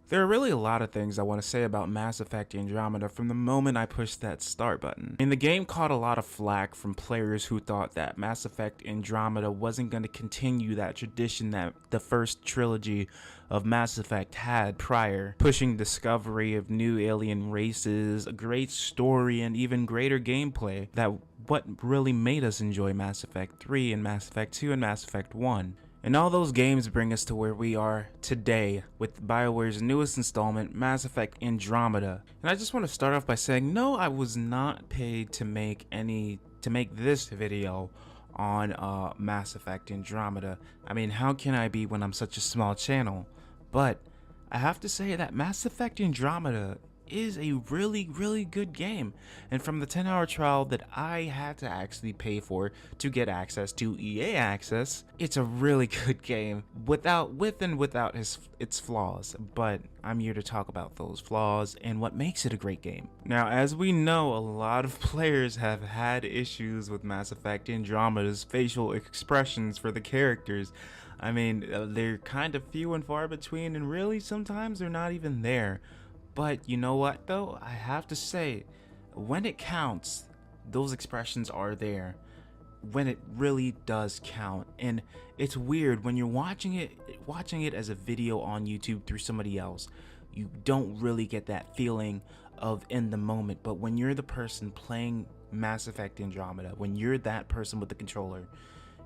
There are really a lot of things I want to say about Mass Effect Andromeda from the moment I pushed that start button. And the game caught a lot of flack from players who thought that Mass Effect Andromeda wasn't going to continue that tradition that the first trilogy of Mass Effect had prior, pushing discovery of new alien races, a great story, and even greater gameplay that what really made us enjoy Mass Effect 3 and Mass Effect 2 and Mass Effect 1. And all those games bring us to where we are today with BioWare's newest installment, Mass Effect Andromeda. And I just want to start off by saying, no, I was not paid to make this video on Mass Effect Andromeda. I mean, how can I be when I'm such a small channel? But I have to say that Mass Effect Andromeda is a really good game, and from the 10-hour trial that I had to actually pay for to get access to EA Access, it's a really good game with and without its flaws. But I'm here to talk about those flaws and what makes it a great game. Now, as we know, a lot of players have had issues with Mass Effect Andromeda's facial expressions for the characters. I mean, they're kind of few and far between, and really sometimes they're not even there. But you know what though, I have to say, when it counts, those expressions are there, when it really does count. And it's weird when you're watching it as a video on YouTube through somebody else, you don't really get that feeling of in the moment. But when you're the person playing Mass Effect Andromeda, when you're that person with the controller,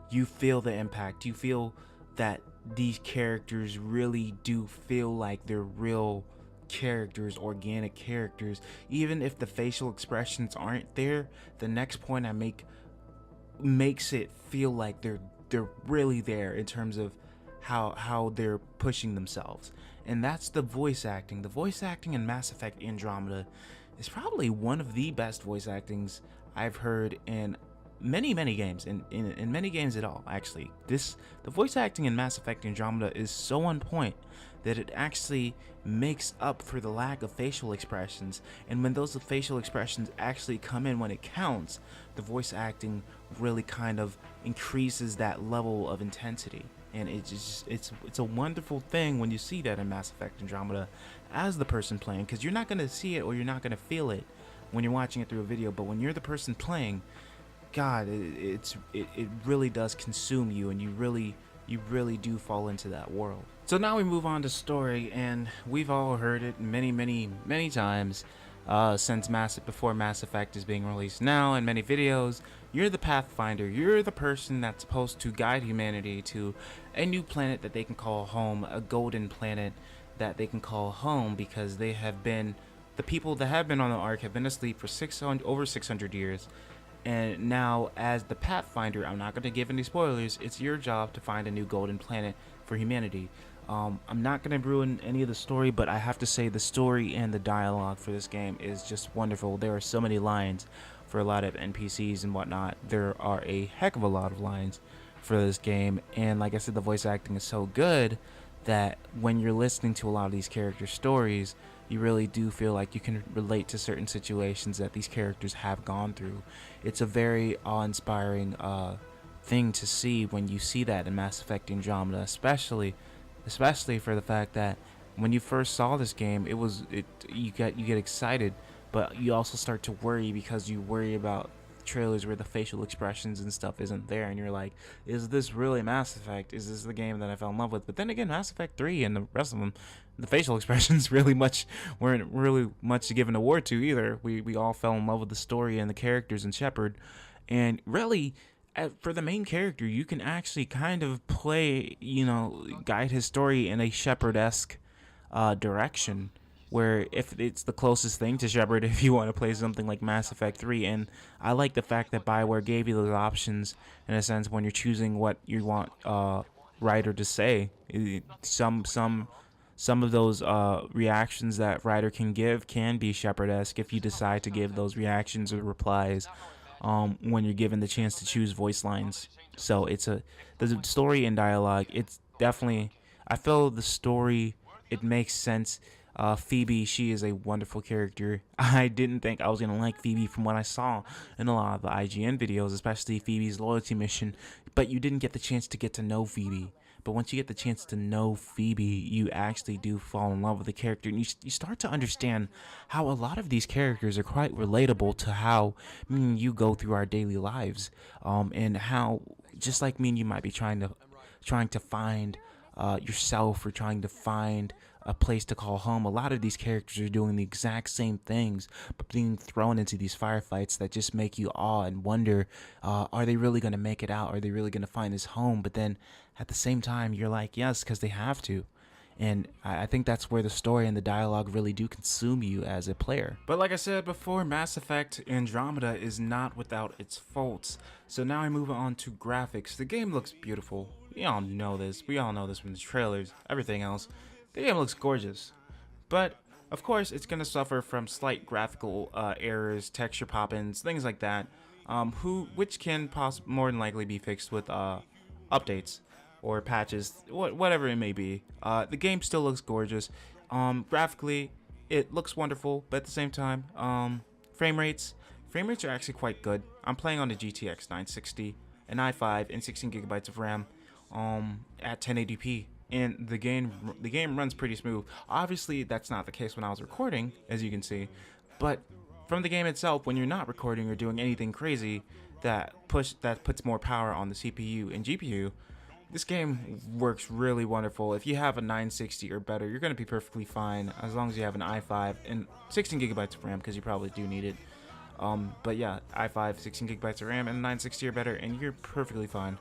you feel the impact. You feel that these characters really do feel like they're real characters, organic characters. Even if the facial expressions aren't there, the next point I make makes it feel like they're really there in terms of how they're pushing themselves. And that's the voice acting. The voice acting in Mass Effect Andromeda is probably one of the best voice actings I've heard in many games, in many games at all. Actually, the voice acting in Mass Effect Andromeda is so on point that it actually makes up for the lack of facial expressions. And when those facial expressions actually come in when it counts, the voice acting really kind of increases that level of intensity. And it's a wonderful thing when you see that in Mass Effect Andromeda as the person playing, because you're not going to see it or you're not going to feel it when you're watching it through a video. But when you're the person playing, God, it really does consume you, and you really do fall into that world. So now we move on to story, and we've all heard it many times since before Mass Effect is being released now in many videos. You're the Pathfinder. You're the person that's supposed to guide humanity to a new planet that they can call home, a golden planet that they can call home, because the people that have been on the Ark have been asleep for over 600 years. And now, as the Pathfinder, I'm not going to give any spoilers, it's your job to find a new golden planet for humanity. I'm not going to ruin any of the story, but I have to say the story and the dialogue for this game is just wonderful. There are so many lines for a lot of NPCs and whatnot. There are a heck of a lot of lines for this game, and like I said, the voice acting is so good that when you're listening to a lot of these character stories, you really do feel like you can relate to certain situations that these characters have gone through. It's a very awe-inspiring thing to see when you see that in Mass Effect Andromeda, especially for the fact that when you first saw this game, you get excited, but you also start to worry because you worry about trailers where the facial expressions and stuff isn't there, and you're like, is this really Mass Effect? Is this the game that I fell in love with? But then again, Mass Effect 3 and the rest of them, the facial expressions weren't really much given award to either. We all fell in love with the story and the characters and Shepard, and really for the main character, you can actually kind of play, guide his story in a Shepard-esque direction, where if it's the closest thing to Shepard if you want to play something like Mass Effect 3. And I like the fact that BioWare gave you those options in a sense when you're choosing what you want Ryder to say. Some of those reactions that Ryder can give can be Shepard-esque if you decide to give those reactions or replies when you're given the chance to choose voice lines. So the story and dialogue, it's definitely, I feel the story, it makes sense. Phoebe, she is a wonderful character. I didn't think I was going to like Phoebe from what I saw in a lot of the IGN videos, especially Phoebe's loyalty mission, but you didn't get the chance to get to know Phoebe. but once you get the chance to know Phoebe, you actually do fall in love with the character, and you start to understand how a lot of these characters are quite relatable to how me and you go through our daily lives, and how just like me and you might be trying to find yourself, or trying to find a place to call home. A lot of these characters are doing the exact same things, but being thrown into these firefights that just make you awe and wonder, are they really going to make it out? Are they really going to find this home? But then at the same time, you're like, yes, because they have to. And I think that's where the story and the dialogue really do consume you as a player. But like I said before, Mass Effect Andromeda is not without its faults. So now I move on to graphics. The game looks beautiful. We all know this. We all know this from the trailers, everything else. The game looks gorgeous. But of course, it's going to suffer from slight graphical errors, texture pop-ins, things like that, which can more than likely be fixed with updates or patches, whatever it may be. The game still looks gorgeous. Graphically, it looks wonderful, but at the same time, frame rates are actually quite good. I'm playing on the GTX 960, an i5, and 16 gigabytes of RAM, at 1080p. And the game runs pretty smooth. Obviously, that's not the case when I was recording, as you can see. But from the game itself, when you're not recording or doing anything crazy that puts more power on the CPU and GPU, this game works really wonderful. If you have a 960 or better, you're going to be perfectly fine, as long as you have an i5 and 16 gigabytes of RAM, because you probably do need it. But yeah, i5, 16 gigabytes of RAM, and 960 or better, and you're perfectly fine.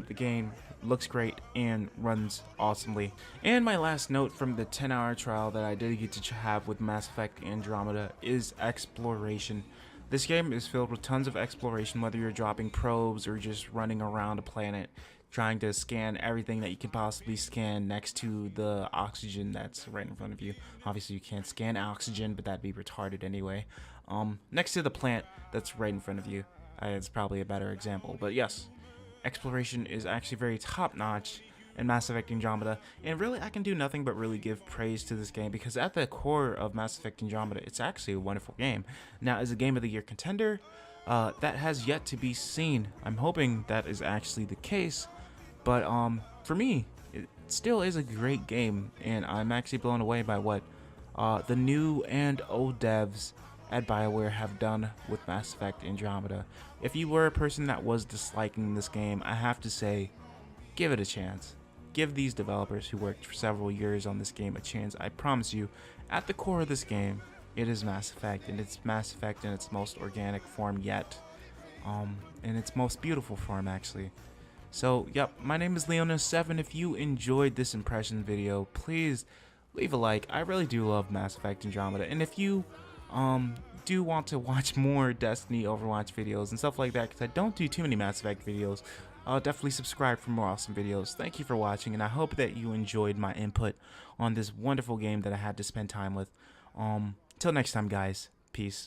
The game looks great and runs awesomely. And my last note from the 10-hour trial that I did get to have with Mass Effect Andromeda is exploration. This game is filled with tons of exploration, whether you're dropping probes or just running around a planet, trying to scan everything that you can possibly scan next to the oxygen that's right in front of you. Obviously, you can't scan oxygen, but that'd be retarded anyway. Next to the plant that's right in front of you. It's probably a better example, but yes. Exploration is actually very top-notch in Mass Effect Andromeda, and really I can do nothing but really give praise to this game, because at the core of Mass Effect Andromeda, it's actually a wonderful game. Now, as a Game of the Year contender, that has yet to be seen. I'm hoping that is actually the case, but for me, it still is a great game, and I'm actually blown away by what the new and old devs at BioWare have done with Mass Effect Andromeda. If you were a person that was disliking this game, I have to say, give it a chance. Give these developers who worked for several years on this game a chance. I promise you, at the core of this game, it is Mass Effect, and it's Mass Effect in its most organic form yet. In its most beautiful form, actually. So, yep, my name is Leona7. If you enjoyed this impression video, please leave a like. I really do love Mass Effect Andromeda, and if you do want to watch more Destiny, Overwatch videos and stuff like that, because I don't do too many Mass Effect videos, definitely subscribe for more awesome videos. Thank you for watching, and I hope that you enjoyed my input on this wonderful game that I had to spend time with. Till next time, guys. Peace.